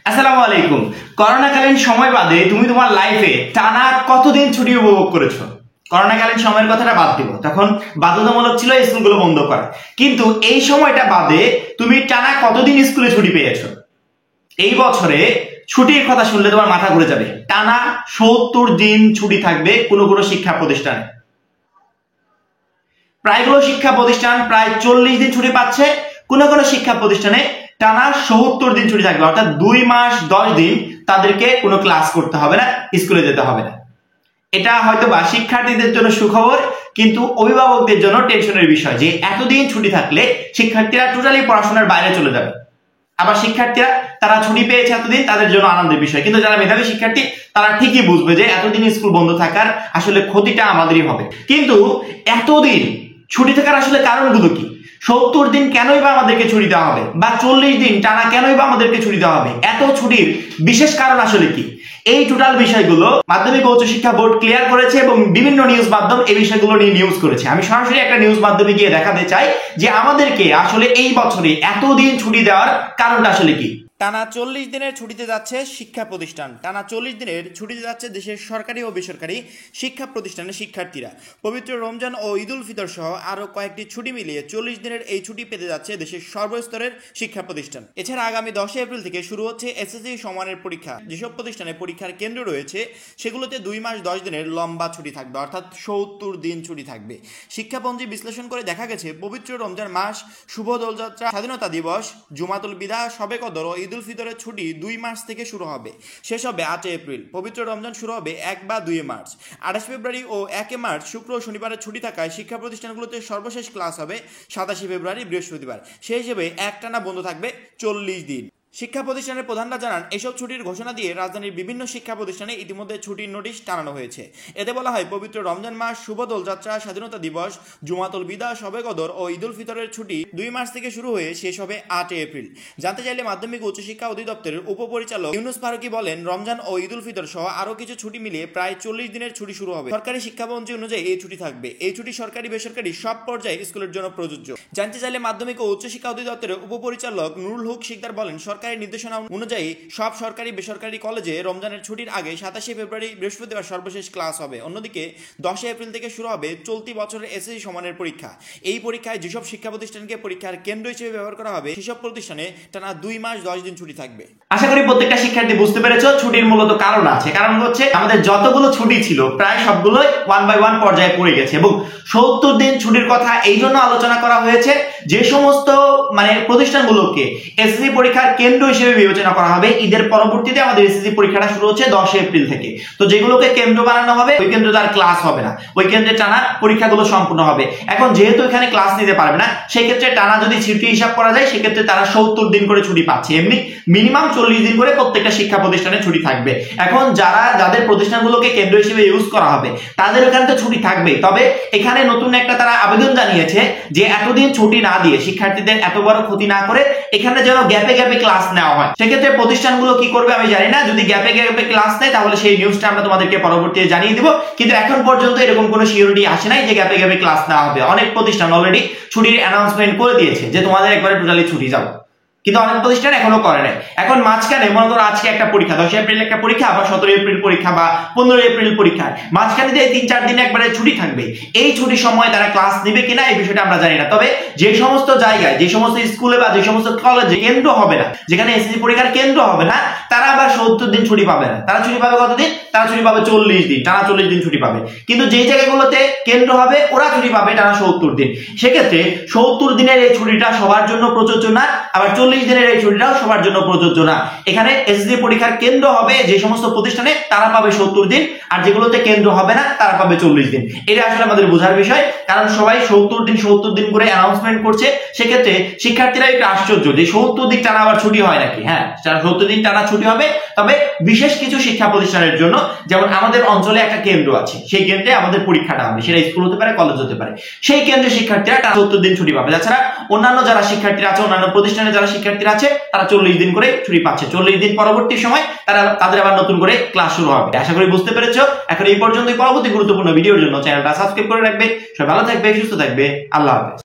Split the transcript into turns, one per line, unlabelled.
আসসালামু আলাইকুম। করোনাকালীন সময় বাদে তুমি তোমার লাইফে টানা কতদিন ছুটি উপভোগ করেছো? করোনাকালীন সময়ের কথাটা বাদ দিব, তখন বাধ্যতামূলক ছিল স্কুলগুলো বন্ধ করা। কিন্তু এই সময়টা বাদে তুমি টানা কতদিন স্কুলে ছুটি পেয়েছো? এই বছরে ছুটির কথা শুনলে তোমার মাথা ঘুরে যাবে। টানা ৭০ দিন ছুটি থাকবে কোনো কোনো শিক্ষা প্রতিষ্ঠানে। প্রায়গুলো শিক্ষা প্রতিষ্ঠান প্রায় ৪০ দিন ছুটি পাচ্ছে, কোনো কোনো শিক্ষা প্রতিষ্ঠানে টানা ৭০ দিন ছুটি থাকবে, অর্থাৎ ২ মাস ১০ দিন তাদেরকে কোনো ক্লাস করতে হবে না, স্কুলে যেতে হবে না। এটা হয়তো বা শিক্ষার্থীদের জন্য সুখবর, কিন্তু অভিভাবকদের জন্য টেনশনের বিষয় যে এতদিন ছুটি থাকলে শিক্ষার্থীরা টোটালি পড়াশোনার বাইরে চলে যাবে। আবার শিক্ষার্থীরা তারা ছুটি পেয়েছে এতদিন, তাদের জন্য আনন্দের বিষয়, কিন্তু যারা মেধাবী শিক্ষার্থী তারা ঠিকই বুঝবে যে এতদিন স্কুল বন্ধ থাকার আসলে ক্ষতিটা আমাদেরই হবে। কিন্তু এতদিন ছুটি থাকার আসলে কারণগুলো কি? ৭০ দিন কেনই বা আমাদেরকে ছুটি দেওয়া হবে, বা ৪০ দিন টানা কেনই বা আমাদেরকে ছুটি দেওয়া হবে? এত ছুটির বিশেষ কারণ আসলে কি? এই টোটাল বিষয়গুলো মাধ্যমিক ও উচ্চ শিক্ষা বোর্ড ক্লিয়ার করেছে এবং বিভিন্ন নিউজ মাধ্যম এই বিষয়গুলো নিয়ে নিউজ করেছে। আমি সরাসরি একটা নিউজ মাধ্যমে গিয়ে দেখাতে চাই যে আমাদেরকে আসলে এই বছরে এতদিন ছুটি দেওয়ার কারণটা আসলে কি। টানা ৪০ দিনের ছুটিতে যাচ্ছে শিক্ষা প্রতিষ্ঠান, টানা ৪০ দিনের ছুটিতে যাচ্ছে দেশের সরকারি ও বেসরকারি শিক্ষা প্রতিষ্ঠানের শিক্ষার্থীরা। পবিত্র রমজান ও ঈদ উল ফিতর সহ আরও কয়েকটি ছুটি মিলিয়ে ৪০ দিনের এই ছুটি পেতে যাচ্ছে দেশের সর্বস্তরের শিক্ষা প্রতিষ্ঠান। এছাড়া আগামী ১০ এপ্রিল থেকে শুরু হচ্ছে এসএসসি সমানের পরীক্ষা। যেসব প্রতিষ্ঠানে পরীক্ষার কেন্দ্র রয়েছে সেগুলোতে ২ মাস ১০ দিনের লম্বা ছুটি থাকবে, অর্থাৎ ৭০ দিন ছুটি থাকবে। শিক্ষাপঞ্জি বিশ্লেষণ করে দেখা গেছে পবিত্র রমজান মাস, শুভ দোলযাত্রা, স্বাধীনতা দিবস, জুমাতুল বিদা, শবে কদর ও ঈদ উল ফিতরের ছুটি ২ মার্চ থেকে শুরু হবে, শেষ হবে ৮ এপ্রিল। পবিত্র রমজান শুরু হবে ১ বা ২ মার্চ। ২৮ ফেব্রুয়ারি ও ১ মার্চ শুক্র ও শনিবারের ছুটি থাকায় শিক্ষা প্রতিষ্ঠানগুলোতে সর্বশেষ ক্লাস হবে ২৭ ফেব্রুয়ারি বৃহস্পতিবার। সেই হিসেবে একটানা বন্ধ থাকবে ৪০ দিন। শিক্ষা প্রতিষ্ঠানের প্রধানরা জানান, এসব ছুটির ঘোষণা দিয়ে রাজধানীর বিভিন্ন শিক্ষা প্রতিষ্ঠানে ইতিমধ্যে ছুটির নোটিশ টানানো হয়েছে। এতে বলা হয়, পবিত্র রমজান মাস, শুভ দোলযাত্রা, স্বাধীনতা দিবস, জুমাতুল বিদা, শবে কদর ও ঈদ উল ফিতরের ছুটি ২ মার্চ থেকে শুরু হয়ে শেষ হবে ৮ এপ্রিল। জানতে চাইলে মাধ্যমিক ও উচ্চশিক্ষা অধিদপ্তরের উপপরিচালক ইউনুস ফারুকি বলেন, রমজান ও ঈদ উল ফিতর সহ আরও কিছু ছুটি মিলিয়ে প্রায় ৪০ দিনের ছুটি শুরু হবে। সরকারি শিক্ষাপঞ্জি অনুযায়ী এই ছুটি থাকবে। এই ছুটি সরকারি বেসরকারি সব পর্যায়ে স্কুলের জন্য প্রযোজ্য। জানতে চাইলে মাধ্যমিক ও উচ্চশিক্ষা অধিদপ্তরের উপপরিচালক নুরুল হক শিকদার বলেন, সরকারি নির্দেশনা অনুযায়ী সব সরকারি বেসরকারি কলেজে রমজানের ছুটির আগে ২৭ ফেব্রুয়ারি বৃহস্পতিবার সর্বশেষ ক্লাস হবে। অন্যদিকে ১০ এপ্রিল থেকে শুরু হবে চলতি বছরের এসএসসি সমানের পরীক্ষা। এই পরীক্ষায় যেসব শিক্ষা প্রতিষ্ঠানকে পরীক্ষার কেন্দ্র হিসেবে ব্যবহার করা হবে সেসব প্রতিষ্ঠানে টানা ২ মাস ১০ দিন ছুটি থাকবে। আশা করি প্রত্যেকটা শিক্ষার্থী বুঝতে পেরেছো ছুটির মূলত কারণ আছে। কারণ হচ্ছে আমাদের যতগুলো ছুটি ছিল প্রায় সবগুলোই 1 বাই 1 পর্যায়ে পড়ে গেছে, এবং ৭০ দিন ছুটির কথা এই জন্য আলোচনা করা হয়েছে যে সমস্ত প্রতিষ্ঠানগুলোকে এসএসসি পরীক্ষার কেন্দ্র হিসেবে বিবেচনা করা হবে। ঈদের পরবর্তীতে আমাদের এসএসসি পরীক্ষাটা শুরু হচ্ছে ১০ এপ্রিল থেকে। তো যেগুলোকে কেন্দ্র বানানো হবে ওই কেন্দ্রে তার ক্লাস হবে না, ওই কেন্দ্রে টানা পরীক্ষাগুলো সম্পূর্ণ হবে। এখন যেহেতু এখানে ক্লাস নিতে পারবে না, সেই ক্ষেত্রে টানা যদি ছুটি হিসাব করা যায় সেক্ষেত্রে তারা ৭০ দিন করে ছুটি পাচ্ছে। এমনি মিনিমাম ৪০ দিন করে প্রত্যেকটা শিক্ষা প্রতিষ্ঠানে ছুটি থাকবে। এখন যাদের প্রতিষ্ঠানগুলোকে কেন্দ্র হিসেবে ইউজ করা হবে তাদের এখানে তো ছুটি থাকবে, তবে এখানে নতুন একটা তারা আবেদন জানিয়েছে যে এতদিন ছুটি না দিয়ে শিক্ষার্থীদের এত বড় ক্ষতি না করে এখানে যেন গ্যাপে গ্যাপে ক্লাস নেওয়া হয়। সেক্ষেত্রে প্রতিষ্ঠানগুলো কি করবে আমি জানি না, যদি গ্যাপে গ্যাপে ক্লাস নেয় তাহলে সেই নিউজটা আমরা তোমাদেরকে পরবর্তীতে জানিয়ে দিব। কিন্তু এখন পর্যন্ত এরকম কোনো সিওরিটি আসে নাই যে গ্যাপে গ্যাপে ক্লাস নেওয়া হবে। অনেক প্রতিষ্ঠান অলরেডি ছুটির অ্যানাউন্সমেন্ট করে দিয়েছে যে তোমাদের একবারে টোটালি ছুটি যাও, কিন্তু অনেক প্রতিষ্ঠান এখনো করে নাই। এখন মাঝখানে মনে করো আজকে একটা পরীক্ষা, ১০ এপ্রিল একটা পরীক্ষা, বা ১৭ এপ্রিল পরীক্ষা, বা ১৫ এপ্রিল পরীক্ষা, মাঝখানে যে ৩-৪ দিন একবারে ছুটি থাকবে, এই ছুটির সময় তারা ক্লাস নেবে কিনা এই বিষয়টা আমরা জানি না। তবে যে সমস্ত জায়গায়, যে সমস্ত স্কুলে বা যে সমস্ত কলেজে কেন্দ্র হবে না, যেখানে এসএসসি পরীক্ষার কেন্দ্র হবে না, তারা আবার ৭০ দিন ছুটি পাবে না। তারা ছুটি পাবে কতদিন? তারা ছুটি পাবে ৪০ দিন, টানা ৪০ দিন ছুটি পাবে। কিন্তু যেই জায়গাগুলোতে কেন্দ্র হবে ওরা ছুটি পাবে টানা ৭০ দিন। সেক্ষেত্রে ৭০ দিনের এই ছুটিটা সবার জন্য প্রযোজ্য না, আবার ৪০ দিনের এই ছুটিটাও সবার জন্য প্রযোজ্য না। এখানে এসএসসি পরীক্ষার কেন্দ্র হবে যে সমস্ত প্রতিষ্ঠানে তারা পাবে ৭০ দিন, আর যেগুলোতে কেন্দ্র হবে না তারা পাবে ৪০ দিন। এটা আসলে আমাদের বোঝার বিষয়, কারণ সবাই ৭০ দিন করে অ্যানাউন্সমেন্ট করছে। সেক্ষেত্রে শিক্ষার্থীরা একটু আশ্চর্য যে ৭০ দিন টানা আবার ছুটি হয় নাকি। হ্যাঁ, ৭০ দিন টানা ছুটি হবে, তবে বিশেষ কিছু শিক্ষা প্রতিষ্ঠানের জন্য। যেমন আমাদের অঞ্চলে একটা কেন্দ্র আছে, সেই কেন্দ্রে আমাদের পরীক্ষাটা হবে, সেটা স্কুল হতে পারে, কলেজ হতে পারে। সেই কেন্দ্রে শিক্ষার্থীরা টানা ৭০ দিন ছুটি পাবে। তাছাড়া অন্যান্য যারা শিক্ষার্থীরা আছে, অন্যান্য প্রতিষ্ঠানে যারা শিক্ষার্থীরা আছে তারা ৪০ দিন করে ছুটি পাচ্ছে। ৪০ দিন পরবর্তী সময় তাদের আবার নতুন করে ক্লাস শুরু হবে। আশা করি বুঝতে পেরেছো। এখন এই পর্যন্তই। পরবর্তী গুরুত্বপূর্ণ ভিডিওর জন্য চ্যানেলটা সাবস্ক্রাইব করে রাখবে। সবাই ভালো থাকবে, সুস্থ থাকবে। আল্লাহ হাফেজ।